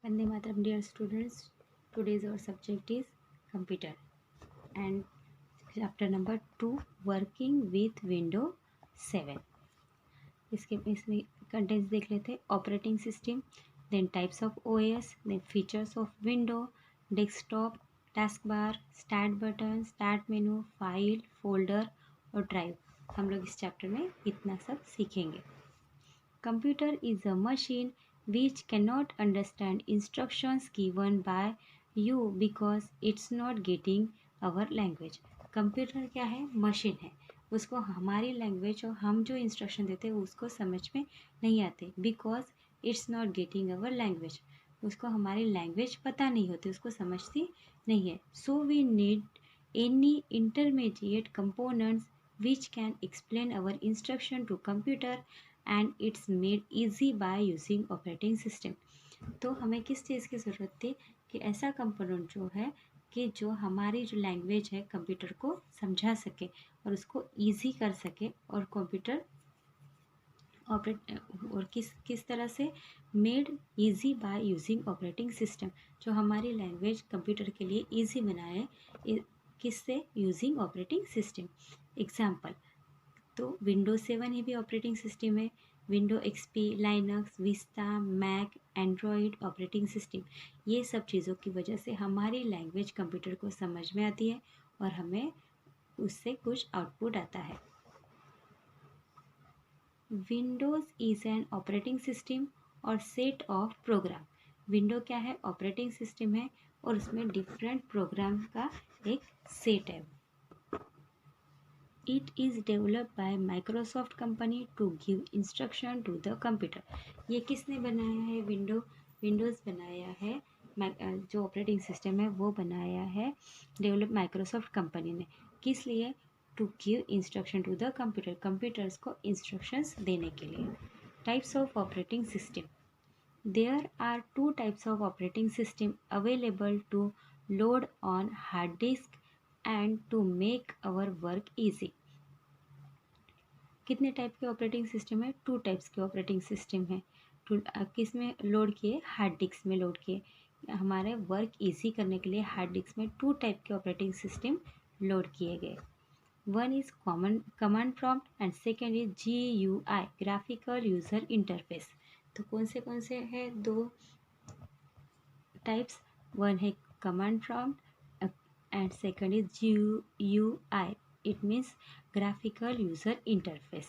Vande Mataram, dear students. Today's our subject is computer and chapter number 2, working with Windows 7. इसमें contents देख लेते हैं. Operating system, then types of OS, then features of window, desktop, task bar, start button, start menu, file, folder और drive. हम लोग इस chapter में इतना सब सीखेंगे. Computer is a machine which cannot understand instructions given by you because it's not getting our language. Computer क्या है? मशीन है. उसको हमारी लैंग्वेज और हम जो इंस्ट्रक्शन देते हैं उसको समझ में नहीं आते because it's not getting our language. उसको हमारी लैंग्वेज पता नहीं होती, उसको समझती नहीं है. So we need any intermediate components which can explain our instruction to computer and it's made easy by using operating system. तो हमें किस चीज़ की ज़रूरत थी कि ऐसा कंपोनेंट जो है कि जो हमारी जो लैंग्वेज है कंप्यूटर को समझा सके और उसको ईजी कर सके. और कंप्यूटर ऑपरेट और किस तरह से made easy by using operating system, जो हमारी लैंग्वेज कंप्यूटर के लिए इजी बनाए किससे? Using operating system. एग्जाम्पल, तो विंडोज 7 ही भी ऑपरेटिंग सिस्टम है. Window XP, Linux, Vista, Mac, Android operating system. ये सब चीज़ों की वजह से हमारी लैंग्वेज कंप्यूटर को समझ में आती है और हमें उससे कुछ आउटपुट आता है. Windows is an operating system और सेट ऑफ प्रोग्राम. विंडो क्या है? ऑपरेटिंग सिस्टम है और उसमें डिफरेंट प्रोग्राम का एक सेट है. It is developed by Microsoft company to give instruction to the computer. ये किसने बनाया है? विंडोज़ बनाया है. जो ऑपरेटिंग सिस्टम है वो बनाया है, डेवलप माइक्रोसॉफ्ट कंपनी ने. किस लिए? To give instruction to the computer, computers को इंस्ट्रक्शंस देने के लिए. Types of operating system. There are two types of operating system available to load on hard disk and to make our work easy. कितने type के operating system है? 2 types के operating system है. किस में लोड किए? हार्ड डिस्क में load किए. हमारे वर्क इजी करने के लिए हार्ड डिस्क में 2 टाइप के ऑपरेटिंग सिस्टम लोड किए गए. One is command prompt and second is GUI, graphical user interface. तो कौन से हैं 2 टाइप्स? वन है command prompt and second is GUI. It means graphical user interface.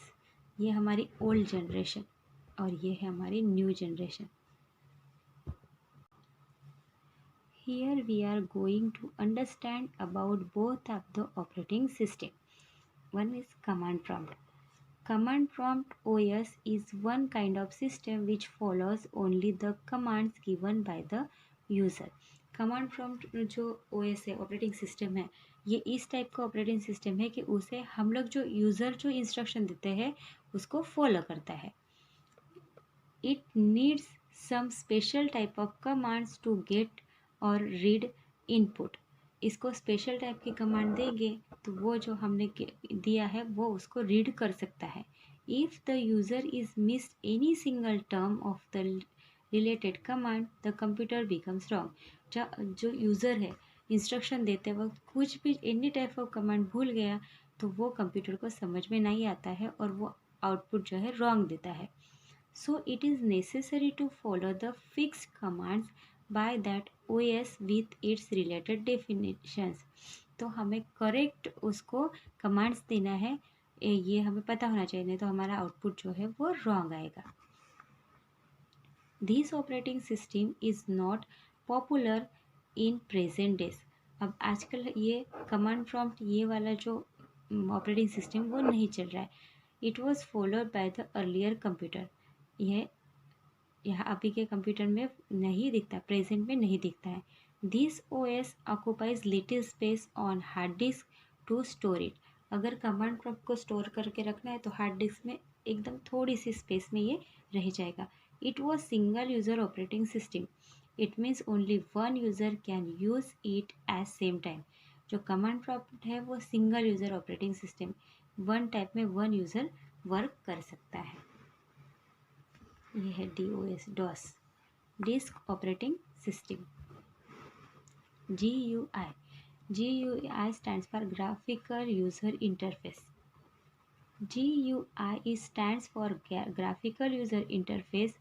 ये हमारी ओल्ड जनरेशन और ये है हमारी new generation. Here we are going to understand about both of the operating system. One is command prompt. Command prompt OS is one kind of system which follows only the commands given by the user. Command prompt जो OS है, operating system है, ये इस type का operating system है कि उसे हम लोग जो यूज़र जो इंस्ट्रक्शन देते हैं उसको फॉलो करता है. It needs some special type of commands to get और रीड इनपुट. इसको स्पेशल टाइप की कमांड देंगे तो वो जो हमने दिया है वो उसको रीड कर सकता है. If the user is miss any single term of the related command the computer becomes wrong. जो यूज़र है इंस्ट्रक्शन देते वक्त कुछ भी एनी टाइप ऑफ कमांड भूल गया तो वो कंप्यूटर को समझ में नहीं आता है और वो आउटपुट जो है रॉन्ग देता है. So it is necessary to follow the fixed commands by that OS with its related definitions. तो हमें करेक्ट उसको कमांड्स देना है, ये हमें पता होना चाहिए, नहीं तो हमारा आउटपुट जो है वो रॉन्ग आएगा. This operating system is not popular in present days. अब आजकल ये कमांड प्रॉम्प्ट ये वाला जो ऑपरेटिंग सिस्टम वो नहीं चल रहा है. It was followed by the earlier computer. यह अभी के कंप्यूटर में नहीं दिखता, प्रेजेंट में नहीं दिखता है. This OS occupies little space on hard disk to store it. अगर कमांड प्रॉम्प्ट को स्टोर करके रखना है तो हार्ड डिस्क में एकदम थोड़ी सी स्पेस में ये रह जाएगा. It was single user operating system. It means only one user can use it at same time. जो कमांड प्रॉम्प्ट है वो single user operating system, one type में वन यूज़र वर्क कर सकता है. ये है DOS. Disk operating system. GUI stands for Graphical User Interface. GUI stands for Graphical User Interface.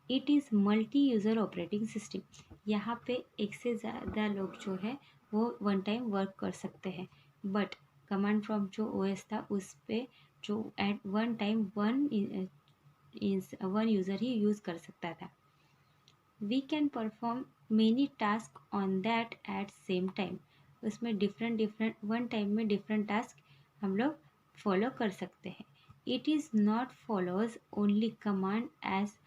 It is multi-user operating system. यहाँ पे एक से ज़्यादा लोग जो है वो वन टाइम वर्क कर सकते हैं, बट कमांड प्रॉम्प्ट जो OS था उस पे जो at one time one user ही यूज़ कर सकता था। We can perform many task on that at same time. उसमें डिफरेंट वन टाइम में डिफरेंट टास्क हम लोग फॉलो कर सकते हैं। It is not follows only command as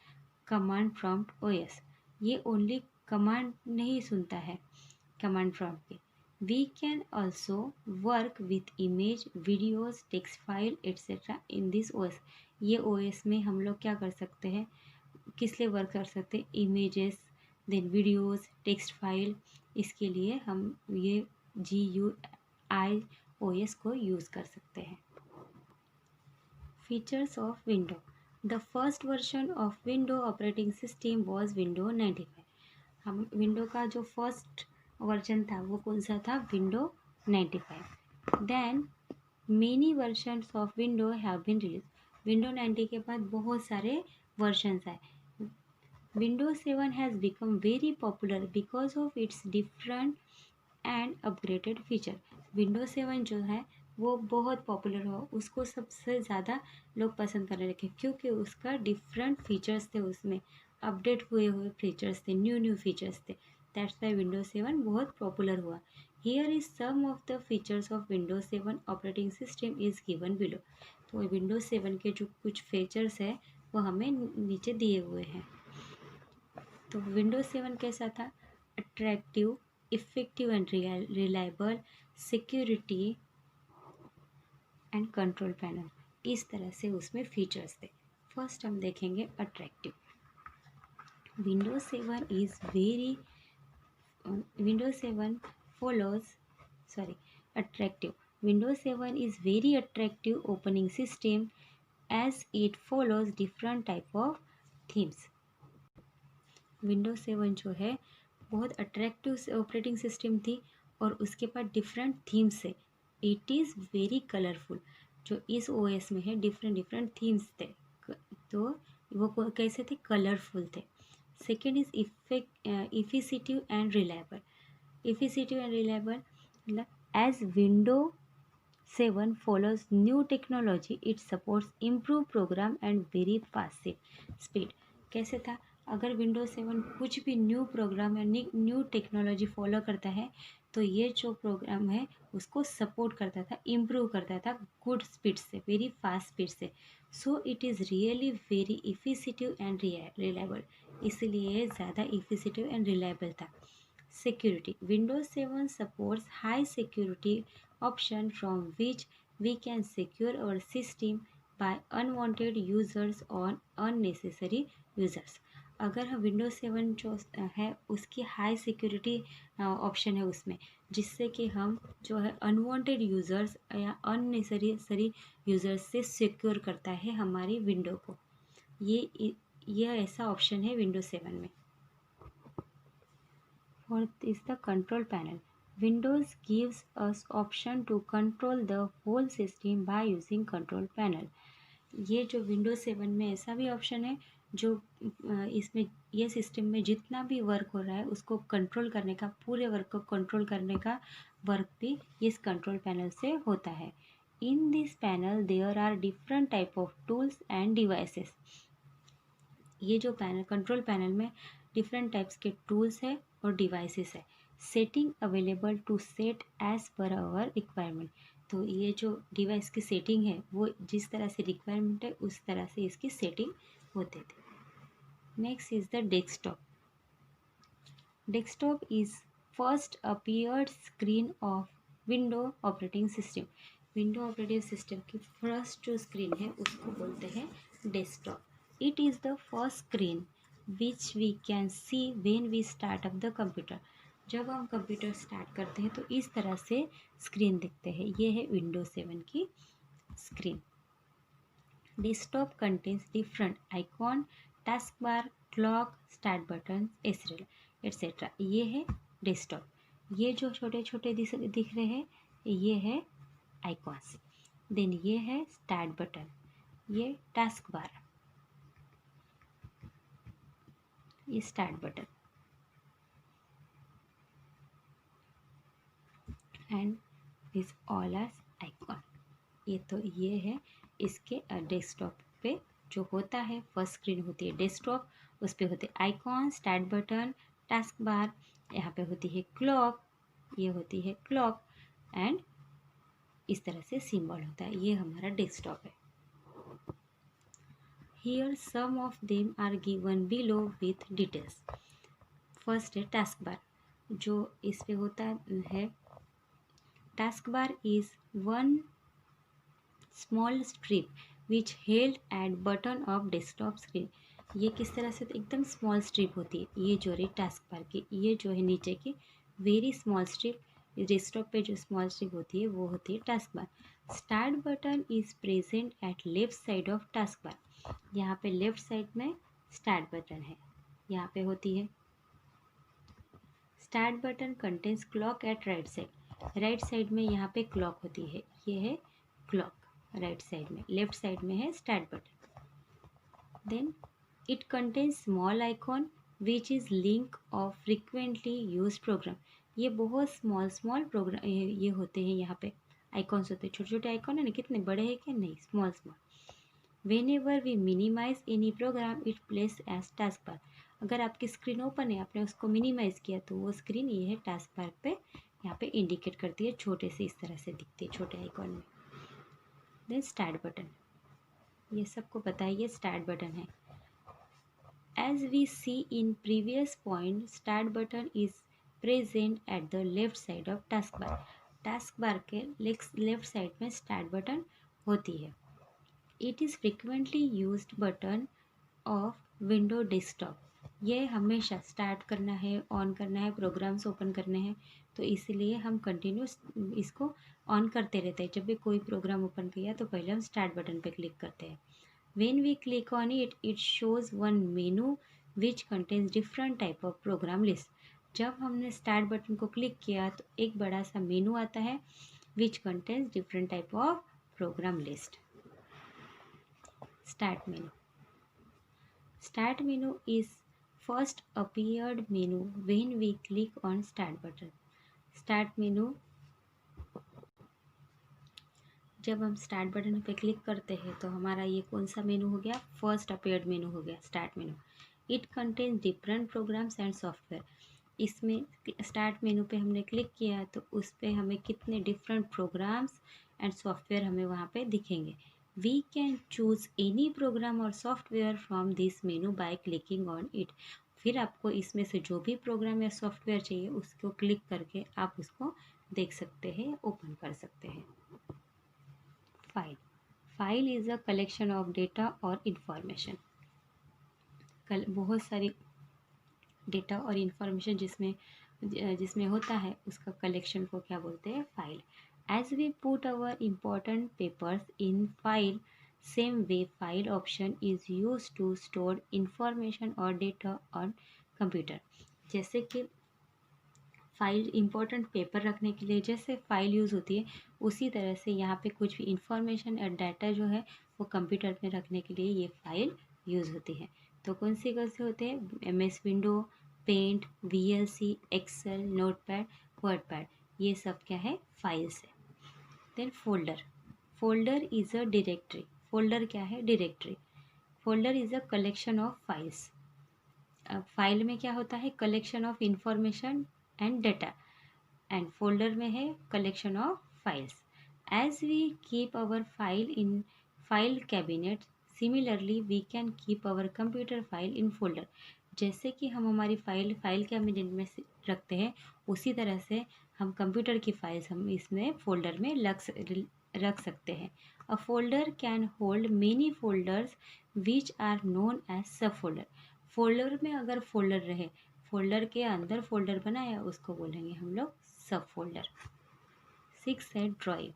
command prompt OS। ये ओनली कमांड नहीं सुनता है कमांड प्रॉम्प्ट के। We can also work with image, videos, text file etcetera in this OS। ये OS में हम लोग क्या कर सकते हैं, किस लिए वर्क कर सकते हैं, images, then videos, text file. इसके लिए हम ये GUI OS को यूज़ कर सकते हैं। Features of window. The first version of window operating system was window 95। हम विंडो का जो फर्स्ट वर्जन था वो कौन सा था, window 95। Then many versions of window have been release. Window 90 के बाद बहुत सारे वर्जन्स आए। Windows 7 has become very popular because of its different and upgraded feature. Windows 7 जो है वो बहुत पॉपुलर हुआ, उसको सबसे ज़्यादा लोग पसंद करने लगे क्योंकि उसका डिफरेंट फीचर्स थे, उसमें अपडेट हुए फीचर्स थे, न्यू फीचर्स थे। दैट्स वाई Windows 7 बहुत पॉपुलर हुआ। Here is some of the features of Windows 7 operating system is given below. तो Windows 7 के जो कुछ फीचर्स है वो हमें नीचे दिए हुए हैं। तो विंडोज 7 कैसा था, attractive, effective and reliable, security and control panel, इस तरह से उसमें फीचर्स थे। फर्स्ट हम देखेंगे attractive. Windows 7 is very Windows 7 follows attractive. Windows 7 is very attractive opening system as it follows different type of themes. Windows 7 जो है बहुत अट्रैक्टिव ऑपरेटिंग सिस्टम थी और उसके पास डिफरेंट थीम्स है। It is very colourful. जो इस OS में है डिफरेंट थीम्स थे, तो वो कैसे थे, कलरफुल थे। Second is effective and reliable. Effective and reliable मतलब as window 7 follows new technology, it supports improved program and very fast speed। कैसे था, अगर विंडोज 7 कुछ भी न्यू प्रोग्राम या न्यू टेक्नोलॉजी फॉलो करता है तो ये जो प्रोग्राम है उसको सपोर्ट करता था, इम्प्रूव करता था गुड स्पीड से, वेरी फास्ट स्पीड से। So it is really very effective and reliable, इसलिए ज़्यादा इफिसिटिव एंड रिलायबल था। Security. Windows 7 supports high security option from which we can secure our system by unwanted users और unnecessary users. अगर हम Windows 7 जो है उसकी हाई सिक्योरिटी ऑप्शन है उसमें, जिससे कि हम जो है अनवांटेड यूज़र्स या अननेसेसरी यूज़र्स से सिक्योर करता है हमारी विंडो को। ये ऐसा ऑप्शन है विंडोज 7 में। Fourth is the control panel. Windows gives us option to control the whole system by using control panel. ये जो विंडोज 7 में ऐसा भी ऑप्शन है जो इसमें ये सिस्टम में जितना भी वर्क हो रहा है उसको कंट्रोल करने का, पूरे वर्क को कंट्रोल करने का वर्क भी इस कंट्रोल पैनल से होता है। In this panel there are different type of tools and devices. ये जो पैनल, कंट्रोल पैनल में डिफरेंट टाइप्स के टूल्स है और डिवाइसेस है। Setting available to set as per our requirement. तो ये जो डिवाइस की सेटिंग है वो जिस तरह से रिक्वायरमेंट है उस तरह से इसकी सेटिंग होते थे। Next is the desktop. Desktop is first appeared screen of window operating system. Window operating system की फर्स्ट जो स्क्रीन है उसको बोलते हैं desktop. It is the first screen which we can see when we start up the computer. जब हम computer start करते हैं तो इस तरह से स्क्रीन दिखते हैं। ये है विंडोज 7 की screen. Desktop contains different icon, task bar, clock, start button, etcetera. ये है डेस्कटॉप। ये जो छोटे छोटे दिख रहे हैं ये है आइकॉन्स। देन ये है स्टार्ट बटन, ये टास्क बार, ये start button and this all are icon. ये है इसके डेस्कटॉप पे जो होता है। फर्स्ट स्क्रीन होती है डेस्कटॉप, उस पे होते icon, start button, task bar, यहाँ पे होती है क्लॉक, ये होती है क्लॉक एंड इस तरह से सिंबल होता है। ये हमारा डेस्कटॉप है। Here some of them are given below with details. First है टास्क बार, जो इस पे होता है। Task bar is one small strip which held at button of desktop screen. ये किस तरह से, तो एकदम स्मॉल स्ट्रिप होती है। ये जो है टास्क बार की, ये जो है नीचे की वेरी स्मॉल स्ट्रिप, डेस्कटॉप पे जो स्मॉल स्ट्रिप होती है वो होती है task bar. Start button is present at left side of task bar. यहाँ पे लेफ्ट साइड में स्टार्ट बटन है, यहाँ पे होती है। Start button contains clock at right side. Right side में यहाँ पे क्लॉक होती है, ये है क्लॉक राइट साइड में। लेफ्ट साइड में है start button. Then it contains small icon which is link of frequently use program. ये बहुत स्मॉल प्रोग्राम ये होते हैं, यहाँ पे आइकॉन्स होते हैं, छोटे छोटे आइकॉन है ना, कितने बड़े हैं क्या, नहीं, small. Whenever we minimize any program it place as task bar. अगर आपकी स्क्रीन ओपन है, आपने उसको मिनिमाइज किया तो वो स्क्रीन ये है टास्क बार पे यहाँ पे इंडिकेट करती है, छोटे से इस तरह से दिखते हैं छोटे आइकॉन में। देन स्टार्ट बटन, ये सबको पता है ये स्टार्ट बटन है। As we see in previous point, start button is present at the left side of task bar. Task bar के लेफ्ट साइड में स्टार्ट बटन होती है। It is frequently used button of window desktop. ये हमेशा start करना है, on करना है, प्रोग्राम्स ओपन करने हैं, तो इसलिए हम कंटिन्यूस इसको ऑन करते रहते हैं। जब भी कोई प्रोग्राम ओपन किया तो पहले हम स्टार्ट बटन पे क्लिक करते हैं। When we click on it, it shows one menu which contains different type of program list. जब हमने स्टार्ट बटन को क्लिक किया तो एक बड़ा सा मेनू आता है which contains different type of program list. Start menu. Start menu is first appeared menu when we click on start button. Start menu, जब हम स्टार्ट बटन पे क्लिक करते हैं तो हमारा ये कौन सा मेनू हो गया, फर्स्ट अपीयर्ड मेनू हो गया, start menu. It contains different programs and software. इसमें स्टार्ट मेनू पे हमने क्लिक किया तो उस पर हमें कितने डिफरेंट प्रोग्राम्स एंड सॉफ्टवेयर हमें वहाँ पे दिखेंगे। We can choose any program or software from this menu by clicking on it. फिर आपको इसमें से जो भी प्रोग्राम या सॉफ्टवेयर चाहिए उसको क्लिक करके आप उसको देख सकते हैं, ओपन कर सकते हैं। File, file is a collection of data और इंफॉर्मेशन। बहुत सारी डेटा और इंफॉर्मेशन जिसमें होता है उसका कलेक्शन को क्या बोलते हैं, file. As we put our important papers in file, same way file option is used to store information or data on computer. जैसे कि फाइल इंपॉर्टेंट पेपर रखने के लिए जैसे फाइल यूज़ होती है, उसी तरह से यहाँ पे कुछ भी इंफॉर्मेशन और डाटा जो है वो कंप्यूटर में रखने के लिए ये फाइल यूज़ होती है। तो कौन से होते हैं, MS window, Paint, VLC, Excel, Notepad, WordPad, ये सब क्या है, फाइल्स है। Then folder, folder is a directory. Folder क्या है, directory. Folder is a collection of files. File में क्या होता है, collection of information and data, and folder में है collection of files. As we keep our file in file cabinet, similarly we can keep our computer file in folder. जैसे कि हम हमारी फाइल कैबिनेट में रखते हैं, उसी तरह से हम कंप्यूटर की फाइल्स हम इसमें फोल्डर में रख सकते हैं। A folder can hold many folders which are known as sub folder. Folder में अगर फोल्डर रहे, फोल्डर के अंदर फोल्डर बनाया, उसको बोलेंगे हम लोग सब फोल्डर। 6 है drive.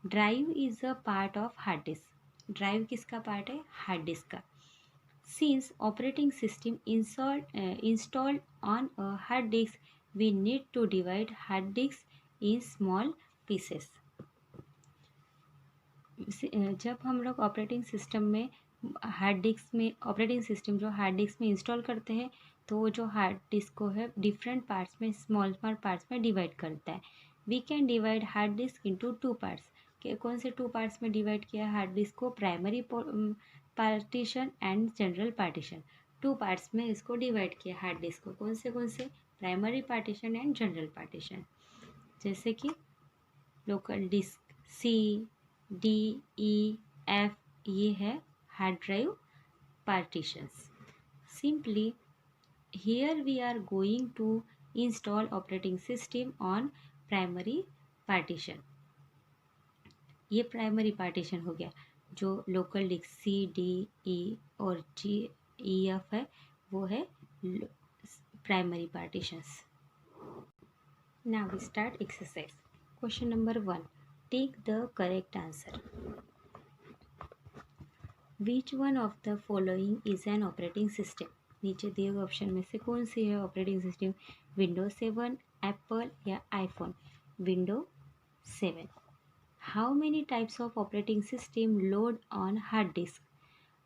Drive is a part of hard disc. Drive किसका पार्ट है, हार्ड डिस्क का। Since operating system installed on a hard disk, we need to divide hard disk in small pieces. जब हम लोग ऑपरेटिंग सिस्टम में operating system जो hard disk में install करते हैं, तो वो जो हार्ड डिस्क को है डिफरेंट पार्ट्स में, स्मॉल स्मॉल पार्ट्स में डिवाइड करता है. We can divide hard disk into 2 parts. कौन से 2 पार्ट्स में डिवाइड किया हार्ड डिस्क को? Primary partition and general partition. 2 parts में इसको डिवाइड किया हार्ड डिस्क को. कौन से? Primary partition and general partition. जैसे कि लोकल डिस्क सी, डी, ई, एफ, ये है hard drive partitions. Simply, here we are going to install operating system on primary partition. ये प्राइमरी पार्टीशन हो गया. जो लोकल डिस्क सी, डी, ई और जी, ई, एफ है, वो है primary partitions. Now we start exercise. Question number 1. Take the correct answer. Which one of the following is an operating system? नीचे दिए हुए ऑप्शन में से कौन सी है ऑपरेटिंग सिस्टम? विंडोज 7, एप्पल या iPhone? Window 7. How many types of operating system load on hard disc?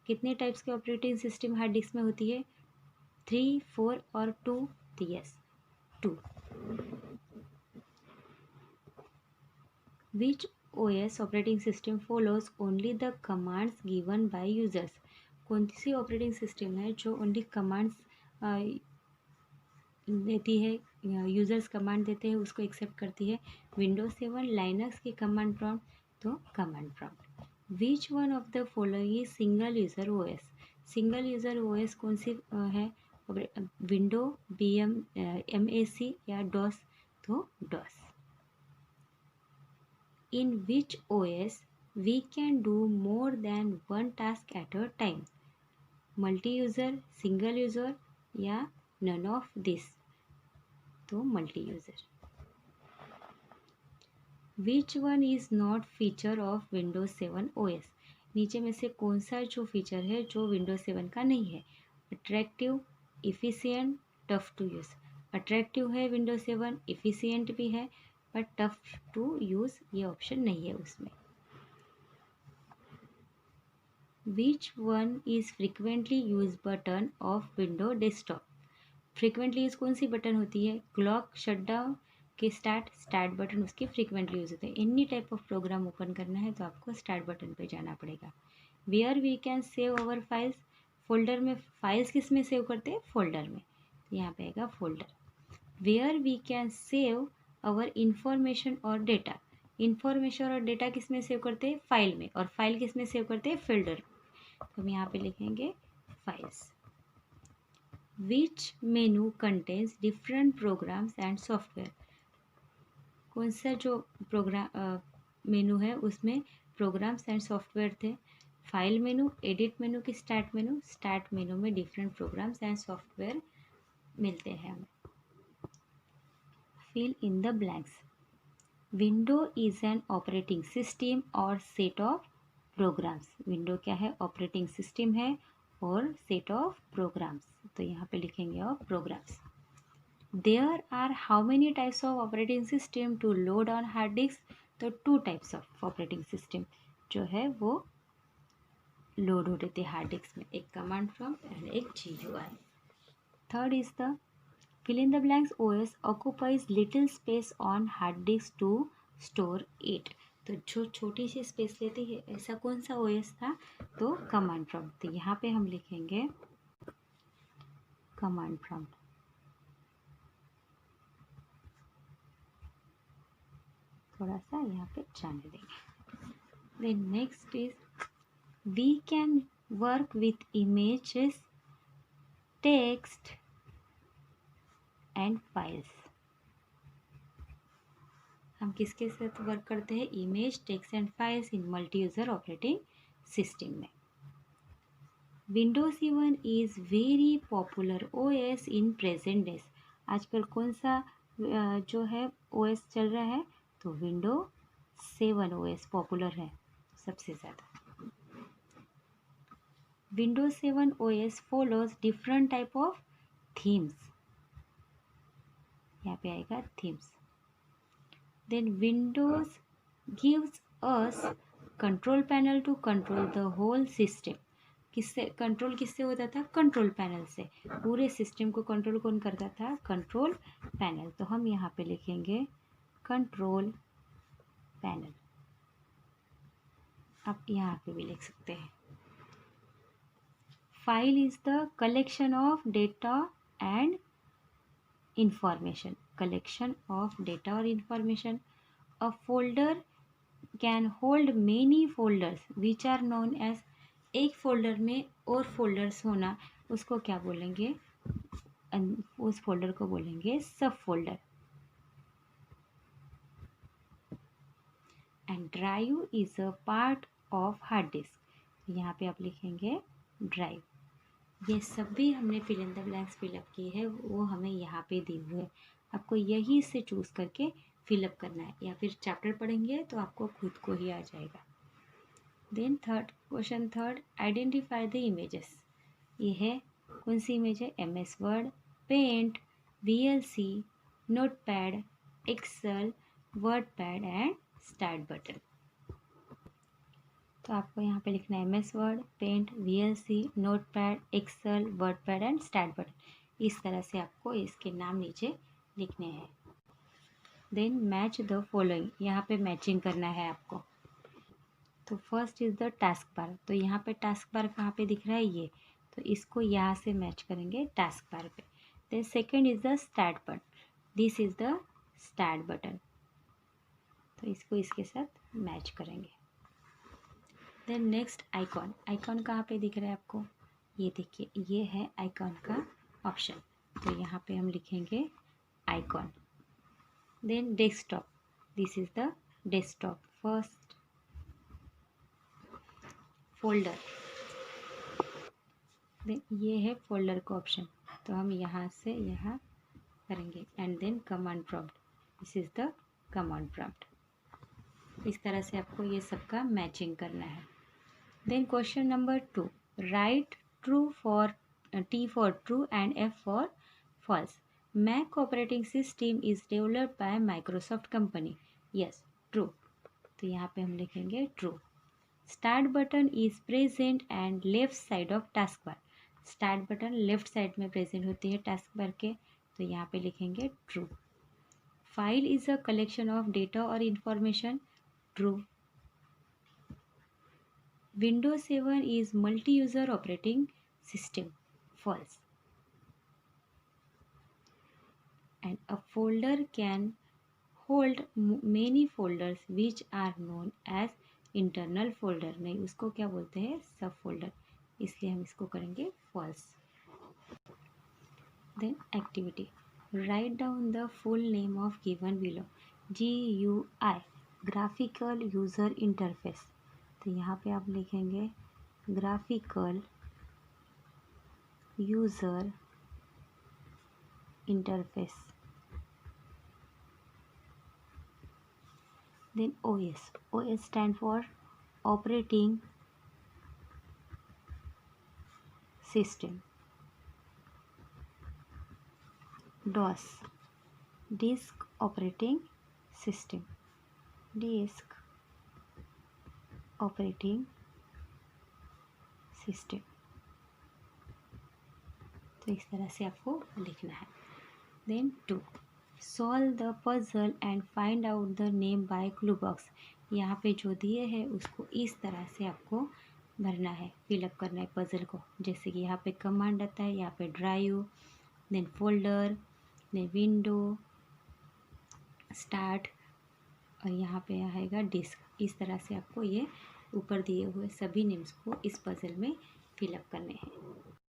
कितने types के ऑपरेटिंग सिस्टम हार्ड डिस्क में होती है? 3, 4 और 2? तो yes, 2. Which OS operating system follows only the commands given by users? कौन सी operating system है जो ओनली कमांड्स देती है, यूज़र्स कमांड देते हैं उसको एक्सेप्ट करती है? विंडोज 7. लाइनक्स की कमांड प्रॉम्प्ट, तो command prompt. Which one of the following is single user OS? Single user OS कौन सी है? विंडो, MAC या डॉस? तो DOS. In which OS we can do more than one task at a time? Multi-user, single user या none of this? तो multi-user. Which one is not feature of Windows 7 OS? नीचे में से कौन सा जो फीचर है जो Windows 7 का नहीं है? Attractive, efficient, tough to use. Attractive है Windows 7, efficient भी है, बट टफ टू यूज़ ये ऑप्शन नहीं है उसमें. Which one is frequently use button of window desktop? Frequently use कौन सी बटन होती है? क्लॉक, शटडाउन के स्टार्ट बटन उसके फ्रिक्वेंटली यूज होते हैं. Any type of program open करना है तो आपको स्टार्ट बटन पे जाना पड़ेगा. Where we can save our files? Folder में. फाइल्स किस में सेव करते हैं? फोल्डर में. यहाँ पे आएगा folder. Where we can save our information और डेटा? इंफॉर्मेशन और डेटा किस में सेव करते हैं? फाइल में. और फाइल किस में सेव करते हैं? फोल्डर. तो हम यहाँ पे लिखेंगे files. Which menu contains different programs and software? कौन सा जो प्रोग्राम मेनू है उसमें प्रोग्राम्स एंड सॉफ्टवेयर थे? फाइल मेनू, एडिट मेनू की स्टार्ट मेनू? स्टार्ट मेनू में डिफरेंट प्रोग्राम्स एंड सॉफ्टवेयर मिलते हैं हमें. Fill in the blanks. Window is an operating system or set of programs. Window क्या है? ऑपरेटिंग सिस्टम है और set of programs. तो यहाँ पे लिखेंगे of programs. There are how many types of operating system to load on hard disk? तो 2 types of operating system जो है वो लोड होते थे हार्ड डिस्क में. एक कमांड प्रॉम्प्ट एंड एक GUI. Third is the fill in the blanks. OS occupies little space on hard disk to store it. तो जो छोटी सी स्पेस लेती है ऐसा कौन सा OS था? तो कमांड प्रॉम्प्ट. तो यहाँ पे हम लिखेंगे कमांड प्रॉम्प्ट. थोड़ा सा यहाँ पे जाने देंगे. Then next is we can work with images, text and files. हम किसके साथ वर्क करते हैं? Image, text and files in multi user operating system में. Windows 7 is very popular OS in present days. आजकल कौन सा जो है OS चल रहा है? तो विंडो 7 OS पॉपुलर है सबसे ज़्यादा. Windows 7 OS follows different type of themes. यहाँ पे आएगा themes. Then Windows gives us control panel to control the whole system. किससे कंट्रोल किससे होता था? कंट्रोल पैनल से. पूरे सिस्टम को कंट्रोल कौन करता था? Control panel. तो हम यहाँ पे लिखेंगे कंट्रोल पैनल. आप यहाँ पे भी लिख सकते हैं. File is the collection of data and information. Collection of data और information. A folder can hold many folders which are known as. एक फोल्डर में और फोल्डर्स होना, उसको क्या बोलेंगे? उस फोल्डर को बोलेंगे sub folder. And drive is a part of hard disk. यहाँ पे आप लिखेंगे ड्राइव. ये सब भी हमने fill in the blanks fill up की है, वो हमें यहाँ पे दी हुई है. आपको यही से चूज़ करके फिलअप करना है, या फिर चैप्टर पढ़ेंगे तो आपको खुद को ही आ जाएगा. Then question third, identify the images. ये है कौन सी इमेज है? MS Word, Paint, VLC, Notepad, Excel, WordPad and start button. तो आपको यहाँ पे लिखना है MS Word, Paint, VLC, Notepad, Excel, WordPad and start button. इस तरह से आपको इसके नाम नीचे लिखने हैं. Then match the following. यहाँ पे मैचिंग करना है आपको. तो first is the task bar. तो यहाँ पे टास्क बार कहाँ पे दिख रहा है? ये. तो इसको यहाँ से मैच करेंगे टास्क बार पे. Then second is the start button. This is the start button. तो इसको इसके साथ मैच करेंगे. Then next icon. आइकॉन कहाँ पे दिख रहा है आपको? ये देखिए, ये है आइकॉन का ऑप्शन. तो यहाँ पे हम लिखेंगे icon. Then desktop. This is the desktop. First folder. Then ये है फोल्डर का ऑप्शन. तो हम यहाँ से यहाँ करेंगे. And then command prompt. This is the command prompt. इस तरह से आपको ये सबका मैचिंग करना है. Then question number 2, write true for T for true and F for false. Mac operating system is developed by Microsoft company. Yes, true. तो यहाँ पे हम लिखेंगे true. Start button is present and left side of task bar. Start button left side में present होती है task bar के. तो यहाँ पे लिखेंगे true. File is a collection of data और information. True. Windows 7 is multi-user operating system. False. And a folder can hold many folders which are known as internal folder. नहीं, उसको क्या बोलते हैं? सब फोल्डर. इसलिए हम इसको करेंगे false. Then activity. Write down the full name of given below. GUI, graphical user interface. तो यहाँ पे आप लिखेंगे graphical user interface. Then OS. OS stand for operating system. DOS, disk operating system. Disk operating system. तो इस तरह से आपको लिखना है. देन 2, solve the puzzle and find out the name by clue box. यहाँ पे जो दिए है उसको इस तरह से आपको भरना है, फिलअप करना है पजल को. जैसे कि यहाँ पे कमांड आता है, यहाँ पे drive, then folder, then window, start, और यहाँ पे आएगा डिस्क. इस तरह से आपको ये ऊपर दिए हुए सभी नेम्स को इस पजल में फिलअप करने हैं.